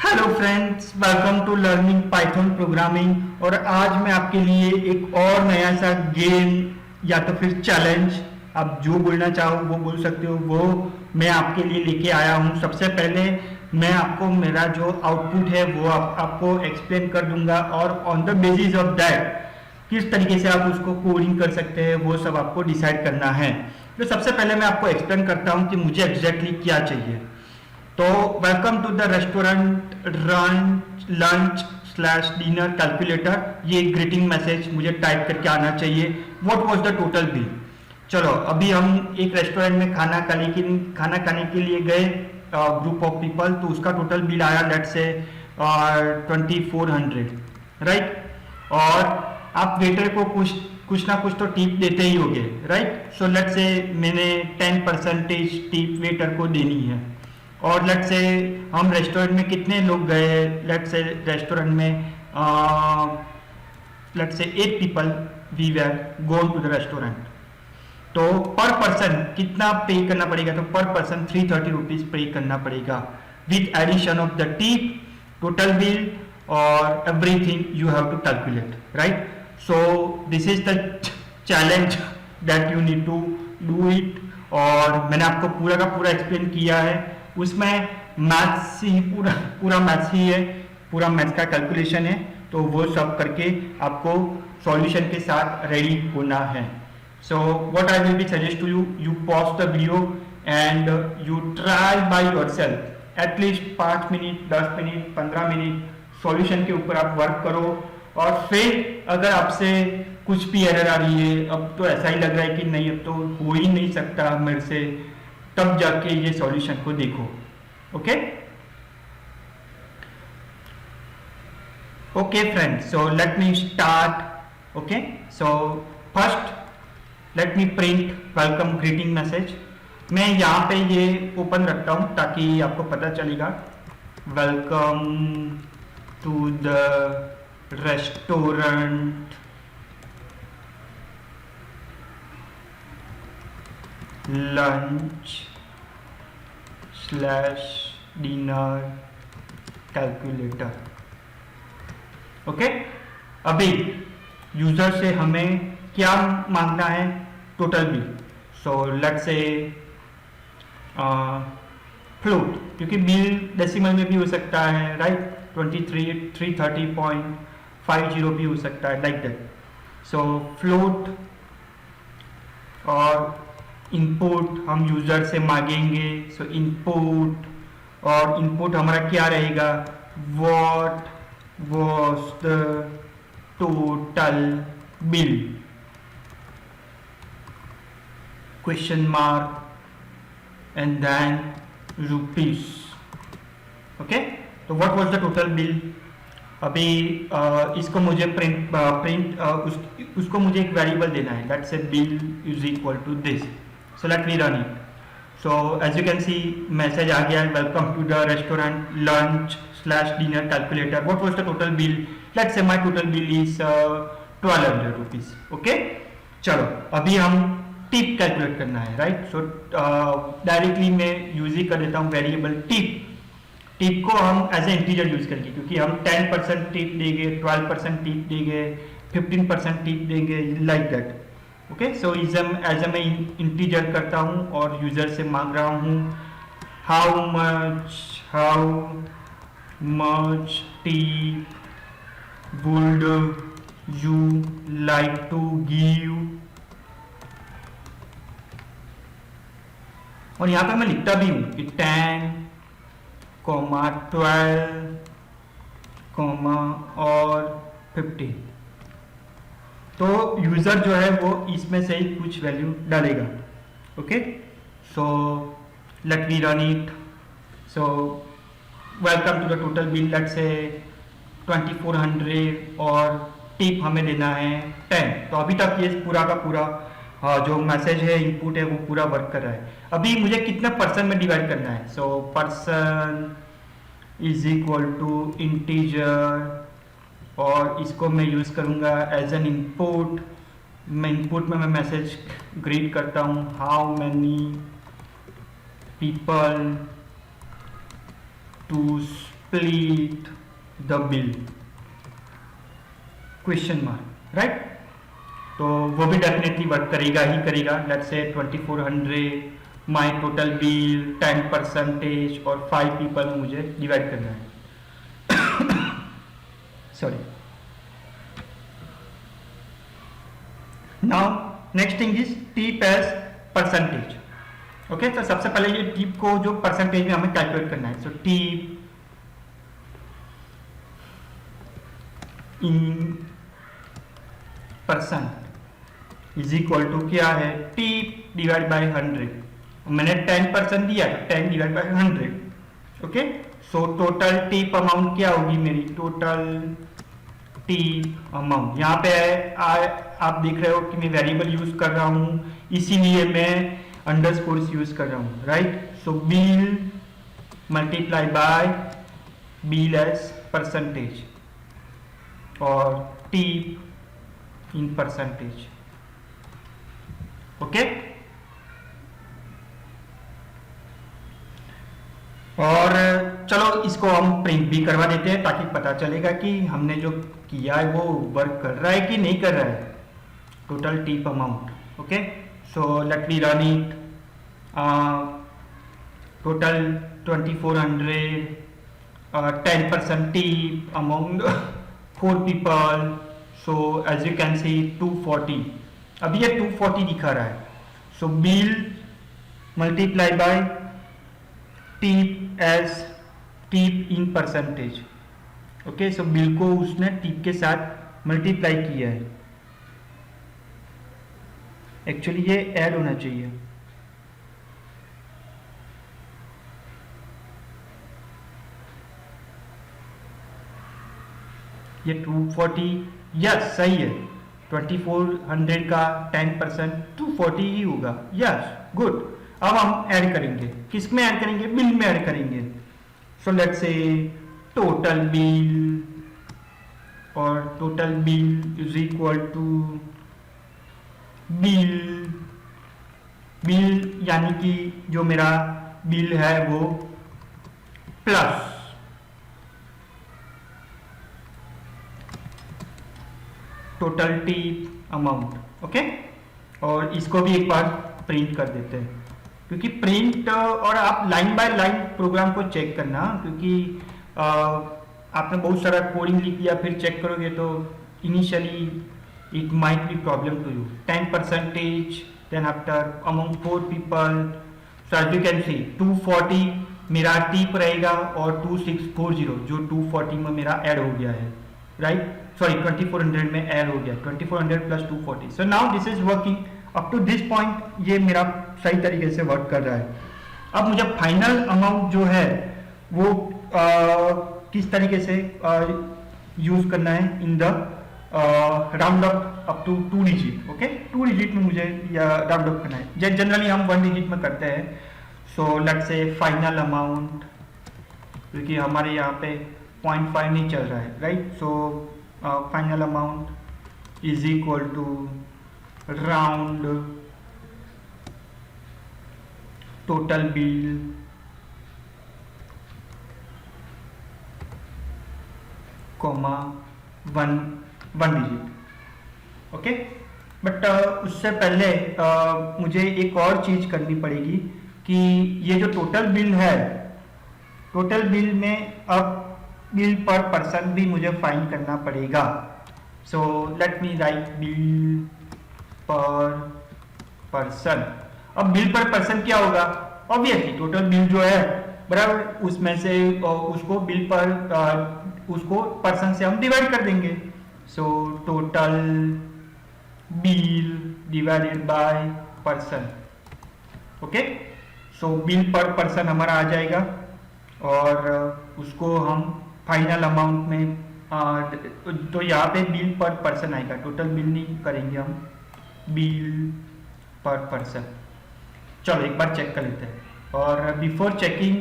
Hello friends, welcome to learning Python programming. और आज मैं आपके लिए एक और नया सा गेम या तो फिर चैलेंज, आप जो बोलना चाहो वो बोल सकते हो, वो मैं आपके लिए लेके आया हूँ। सबसे पहले मैं आपको मेरा जो आउटपुट है वो आपको एक्सप्लेन कर दूंगा, और on the basis of that किस तरीके से आप उसको कोडिंग कर सकते हैं वो सब आपको डिसाइड करना है। तो सबसे पहले मैं आपको एक्सप्लेन करता हूँ कि मुझे एग्जैक्टली क्या चाहिए। तो welcome to the restaurant lunch slash dinner calculator, ये ग्रीटिंग मैसेज मुझे टाइप करके आना चाहिए। What was the total bill. चलो, अभी हम एक रेस्टोरेंट में खाना खाने के लिए गए, ग्रुप ऑफ पीपल, तो उसका टोटल बिल आया लेट्स से 2400, राइट। और आप वेटर को कुछ ना कुछ तो टिप देते ही होगे, राइट। सो लेट्स से मैंने 10% टिप वेटर को देनी है। और लेट्स से हम रेस्टोरेंट में कितने लोग गए, लेट्स से रेस्टोरेंट में let's say 8 people we were gone to the restaurant. तो पर पर्सन कितना पे करना पड़ेगा, तो पर पर्सन 330 रुपीज पे करना पड़ेगा with addition of the tip, total bill और everything you have to calculate, right. So this is the challenge that you need to do it. और मैंने आपको पूरा का पूरा एक्सप्लेन किया है, उसमें मैथ्स ही पूरा मैथ्स ही है, पूरा मैथ्स का कैलकुलेशन है। तो वो सब करके आपको सॉल्यूशन के साथ रेडी होना है। So what I will be suggest to you, you pause the video and you try by yourself at least 5 minute, 10 minute, 15 minute solution के ऊपर आप वर्क करो। और फिर अगर आपसे कुछ भी एरर आ रही है, अब तो ऐसा ही लग रहा है कि नहीं अब तो हो ही नहीं सकता मेरे से, तब जाके ये सॉल्यूशन को देखो। ओके ओके फ्रेंड्स, सो लेट मी start. Okay, so first let me print welcome greeting message. मैं यहाँ पे ये ओपन रखता हूँ ताकि आपको पता चलेगा welcome to the restaurant lunch slash dinner calculator. Okay, अभी यूजर से हमें क्या मांगना है, total bill. So let's say float, क्योंकि बिल डेसिमल में भी हो सकता है, राइट। 330.50 भी हो सकता है, लाइक दैट। सो फ्लोट और इनपुट हम यूजर से मांगेंगे। सो इनपुट, और इनपुट हमारा क्या रहेगा, what was the total bill, question mark and then rupees. Okay, तो what was the total bill. अभी इसको मुझे उसको मुझे एक वेरिएबल देना है, let's say bill is equal to this. So let me run it. So as you can see, message आ गया, welcome to the restaurant lunch slash dinner calculator. What was the total bill? Let's say my total bill is 1200 rupees. Okay? चलो, अभी हम tip calculate करना है, right. सो directly मैं use ही कर देता हूँ वेरिएबल टिप। टिप को हम एज ए इंटीजर यूज करेंगे, क्योंकि हम 10% टिप देंगे, 12% टिप देंगे, 15% टिप देंगे, like that. Okay, so as मैं इंटीजर करता हूँ और यूजर से मांग रहा हूँ how much tip would you like to give. और यहाँ पे मैं लिखता भी हूँ कि 10, 12, और 15। तो यूजर जो है वो इसमें से ही कुछ वैल्यू डालेगा। Okay, so let me run it. So welcome to the total bill, let's say 2400, और टिप हमें देना है 10। तो अभी तक ये पूरा का पूरा जो मैसेज है, इनपुट है, वो पूरा वर्क कर रहा है। अभी मुझे कितना पर्सन में डिवाइड करना है। So person is equal to integer, और इसको मैं यूज करूंगा एज एन इनपुट। मैं इनपुट में मैं मैसेज ग्रीट करता हूं, how many people to complete the bill question mark, right. तो वो भी डेफिनेटली वर्क करेगा ही करेगा। Let's say 2400 my total bill 10% और 5 पीपल मुझे डिवाइड करना है sorry. Now next thing is tip as percentage. Okay, तो सबसे पहले ये टिप को जो परसेंटेज में हमें कैलकुलेट करना है। So tip in percent is equal to क्या है, टिप डिवाइड बाय 100। मैंने 10% दिया तो 10 divide by 100। Okay, so total tip amount क्या होगी मेरी, टोटल टिप अमाउंट। यहाँ पे आप देख रहे हो कि मैं वेरिएबल यूज कर रहा हूं, इसीलिए मैं अंडरस्कोर्स यूज कर रहा हूं, right. So bill multiply by bill as percentage और टिप इन परसेंटेज। ओके, और चलो इसको हम प्रिंट भी करवा देते हैं ताकि पता चलेगा कि हमने जो किया है वो वर्क कर रहा है कि नहीं कर रहा है। Total tip amount. Okay, so let me run it. Total 2400, 10% tip amount 4 people. So as you can see 240। अभी ये 240 दिखा रहा है। So bill multiply by tip as tip in percentage. Okay, so bill को उसने टिप के साथ multiply किया है। एक्चुअली ये ऐड होना चाहिए। ये 240 यस सही है। 2400 का 10% 240 ही होगा। Yes good. अब हम ऐड करेंगे, किस में ऐड करेंगे, बिल में ऐड करेंगे। So let's say total bill, और total bill is equal to bill यानी कि जो मेरा बिल है वो plus total tip amount. Okay, और इसको भी एक बार प्रिंट कर देते हैं, क्योंकि प्रिंट और आप लाइन बाय लाइन प्रोग्राम को चेक करना, क्योंकि आपने बहुत सारा कोडिंग लिख लिया फिर चेक करोगे तो initially it might be problem to you. 10% then after among 4 people. So as you can see 240 मेरा टिप रहेगा और 2640 जो 240 में मेरा ऐड हो गया है, राइट। सॉरी 2400 में ऐड हो गया, 2400 plus 240। So now this is working up to this point. ये मेरा सही तरीके से वर्क कर रहा है। अब मुझे फाइनल अमाउंट जो है वो किस तरीके से यूज करना है in the round up to 2 digit. ओके, 2 डिजिट में मुझे राउंड अप करना है। जनरली हम 1 डिजिट में करते हैं। So let's say final amount, क्योंकि हमारे यहाँ पे 0.5 नहीं चल रहा है, right. So final amount is equal to round total bill comma 1 digit. Okay, but उससे पहले मुझे एक और चीज करनी पड़ेगी कि ये जो टोटल बिल है, टोटल बिल में अब बिल पर पर्सन भी मुझे फाइंड करना पड़ेगा। सो लेट मी राइट बिल पर पर्सन। अब बिल पर पर्सन क्या होगा, ऑब्वियसली टोटल बिल जो है बराबर उसमें से उसको बिल पर उसको पर्सन से हम डिवाइड कर देंगे। So total bill divided by person. Okay, so bill per person हमारा आ जाएगा और उसको हम फाइनल अमाउंट में तो यहाँ पे बिल पर पर्सन आएगा, टोटल बिल नहीं करेंगे हम, बिल पर पर्सन। चलो एक बार चेक कर लेते हैं। और before checking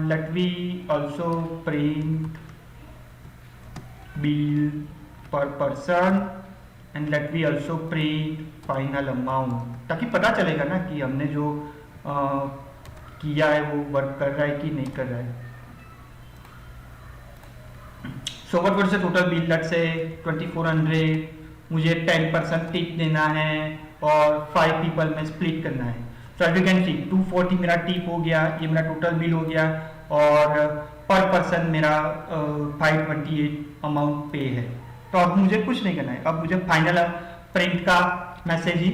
let we also print bill per person and let we also print final amount, ताकि पता चलेगा ना कि हमने जो किया है वो वर्क कर रहा है कि नहीं कर रहा है। So what was the total bill? Let's say 2400, मुझे 10% टिप देना है और 5 पीपल में स्प्लिट करना है. So as you can see 240 मेरा टिप हो गया, ये मेरा टोटल बिल हो गया और पर पर्सन मेरा 528 अमाउंट पे है. तो अब मुझे कुछ नहीं करना है, अब मुझे फाइनल प्रिंट का मैसेज ही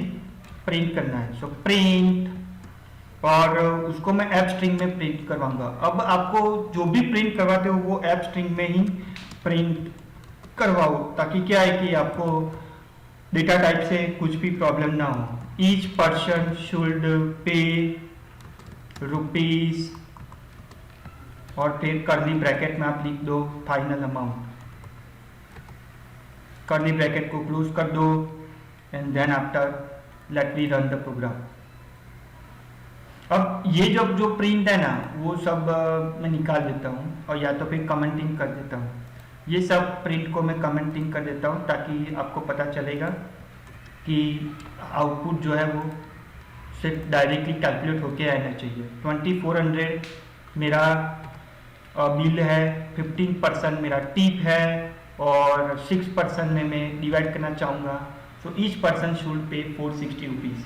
प्रिंट करना है. सो प्रिंट और उसको मैं ऐप स्ट्रिंग में प्रिंट करवाऊंगा. अब आपको जो भी प्रिंट करवाते हो वो ऐप स्ट्रिंग में ही प्रिंट करवाओ, ताकि क्या है कि आपको डेटा टाइप से कुछ भी प्रॉब्लम ना हो. Each person should pay rupees और फिर कर्ली ब्रैकेट में आप लिख दो फाइनल अमाउंट, कर्ली ब्रैकेट को क्लोज कर दो and then after let me run the program. अब ये जो प्रिंट है ना वो सब मैं निकाल देता हूँ और या तो फिर कमेंटिंग कर देता हूँ. ये सब प्रिंट को मैं कमेंटिंग कर देता हूँ ताकि आपको पता चलेगा कि आउटपुट जो है वो सिर्फ डायरेक्टली कैलकुलेट होके आना चाहिए. 2400 मेरा बिल है, 15% मेरा टिप है और 6% में मैं डिवाइड करना चाहूँगा. सो ईच पर्सन शुड पे 460 rupees.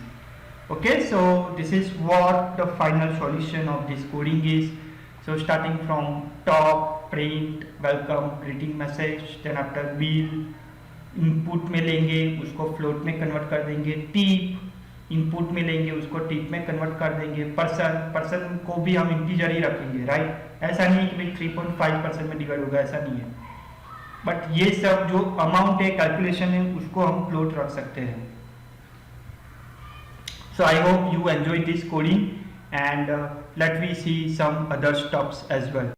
Okay, so this is what the final solution of this coding is. So starting from top, print, welcome, greeting message, then after bill, input में लेंगे उसको float में convert कर देंगे, tip input में लेंगे उसको tip में convert कर देंगे, person को भी हम integer ही रखेंगे, right? ऐसा नहीं है कि भाई 3.5% में डिवाइड होगा, ऐसा नहीं है. बट ये सब जो अमाउंट है कैलकुलेशन है उसको हम float रख सकते हैं. So I hope you enjoyed this coding and let me see some other stuffs as well.